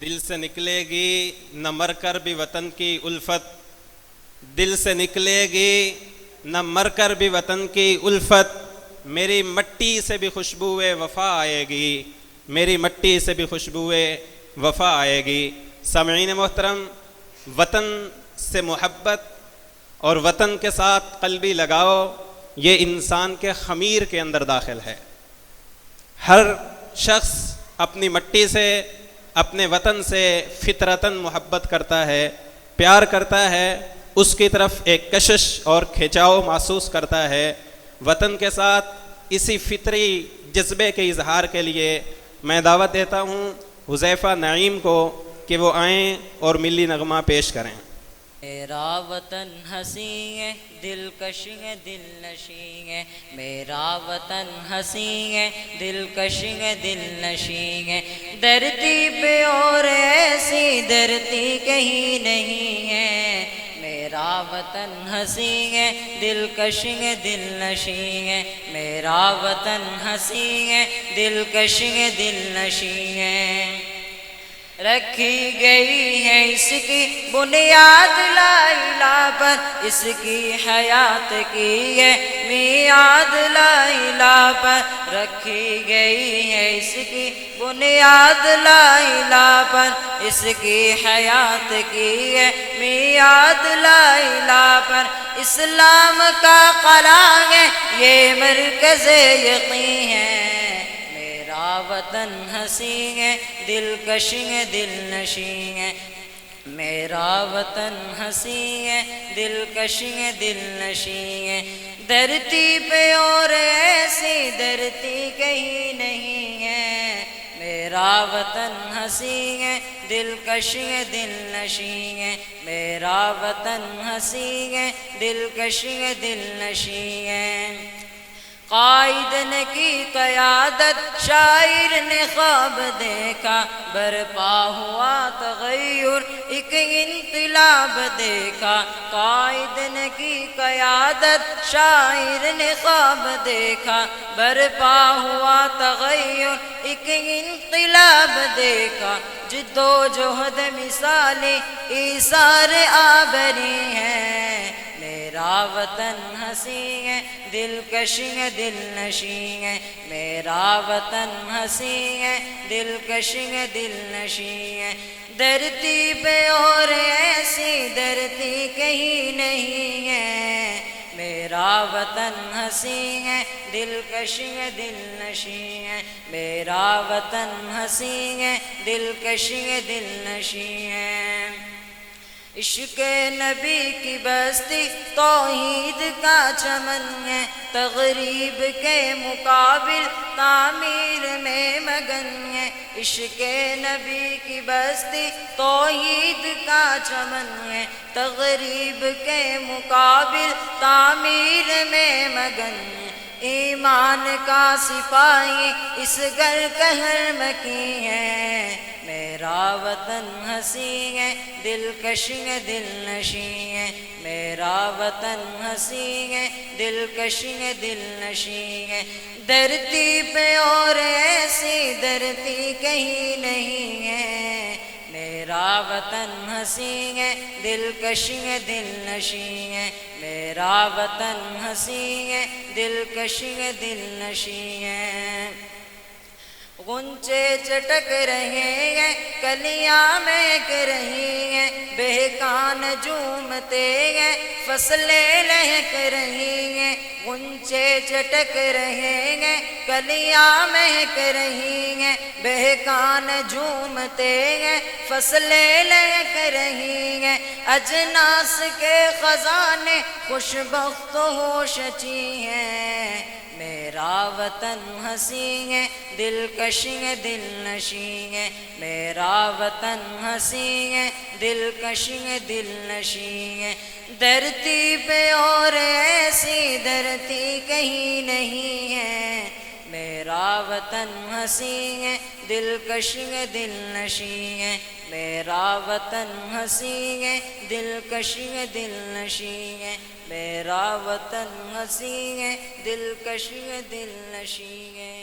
دل سے نکلے گی نہ مر کر بھی وطن کی الفت، دل سے نکلے گی نہ مر کر بھی وطن کی الفت، میری مٹی سے بھی خوشبوئے وفا آئے گی، میری مٹی سے بھی خوشبوئے وفا آئے گی۔ سامعین محترم، وطن سے محبت اور وطن کے ساتھ قلبی لگاؤ یہ انسان کے خمیر کے اندر داخل ہے۔ ہر شخص اپنی مٹی سے، اپنے وطن سے فطرتاً محبت کرتا ہے، پیار کرتا ہے، اس کی طرف ایک کشش اور کھینچاؤ محسوس کرتا ہے۔ وطن کے ساتھ اسی فطری جذبے کے اظہار کے لیے میں دعوت دیتا ہوں حذیفہ نعیم کو کہ وہ آئیں اور ملی نغمہ پیش کریں۔ میرا وطن حسین ہے، دلکش ہے، دل نشین ہے، میرا وطن حسین ہے، دلکش ہے، دل نشین ہے، دھرتی پہ اور ایسی دھرتی کہیں نہیں ہے۔ میرا وطن حسین ہے، دلکش ہے، دل نشین ہے، میرا وطن حسین ہے، دلکش ہے، دل نشین ہے۔ رکھی گئی ہے اس کی بنیاد لا الہ پر، اس کی حیات کی ہے میعاد لا الہ پر، رکھی گئی ہے اس کی بنیاد لا الہ پر، اس کی حیات کی ہے میعاد لا الہ پر۔ اسلام کا قلعہ ہے یہ مرکز یقین ہے، میرا وطن حسین ہے، دلکش ہے، دل نشین ہے، میرا وطن حسین ہے، دلکش ہے، دل نشین ہے، دھرتی پہ اور ایسی دھرتی کہیں نہیں ہے۔ میرا وطن حسین ہے، دلکش ہے، دل نشین ہے، میرا وطن حسین ہے، دلکش ہے، دل نشین ہے۔ قائد نے کی قیادت، شاعر نے خواب دیکھا، برپا ہوا تغیر ایک انقلاب دیکھا۔ قائد نے کی قیادت، شاعر نے خواب دیکھا، برپا ہوا تغیر ایک انقلاب دیکھا۔ جد و جہد مثالیں ایثار آبری ہیں، میرا وطن حسین ہے، دلکش ہے، دل نشین ہے، میرا وطن حسین ہے، دلکش ہے، دل نشین ہے، دھرتی پہ اور ایسی دھرتی کہیں نہیں ہے۔ میرا وطن حسین ہے، دلکش ہے، دل نشین ہے، میرا وطن حسین ہے، دلکش ہے، دل نشین ہے۔ عشق نبی کی بستی توحید کا چمن ہے، تغریب کے مقابل تعمیر میں مگن ہے۔ عشق نبی کی بستی توحید کا چمن ہے، تغریب کے مقابل تعمیر میں مگن ہے۔ ایمان کا سپاہی اس گھر قہر مکی ہے، میرا وطن حسین ہے، دلکش ہے، دل نشین ہے، میرا وطن حسین ہے، دلکش ہے، دل نشین ہے، دھرتی پہ اور ایسی دھرتی کہیں نہیں ہے۔ میرا وطن حسین ہے، دلکش ہے، دل نشین ہے، میرا وطن حسین ہے، دلکش ہے، دل نشین ہے۔ غنچے چٹک رہے ہیں، کلیاں مہک رہی ہیں، بہکان جھومتے ہیں، فصلیں لہک رہی ہیں۔ غنچے چٹک رہے ہیں، کلیاں مہک رہی ہیں، بہکان جھومتے ہیں، فصلیں لہک رہی ہیں۔ اجناس کے خزانے خوش بخت ہوش چی ہیں، میرا وطن حسین ہے، دلکش ہے، دل نشین ہے، میرا وطن حسین ہے، دلکش ہے، دل نشین ہے، دھرتی پہ اور ایسی دھرتی کہیں نہیں ہے۔ میرا وطن حسین ہے، دلکش ہے، دل نشین ہے، میرا وطن حسین ہے، دلکش ہے، دل نشین ہے، میرا وطن حسین ہے، دلکش ہے، دل نشین ہے۔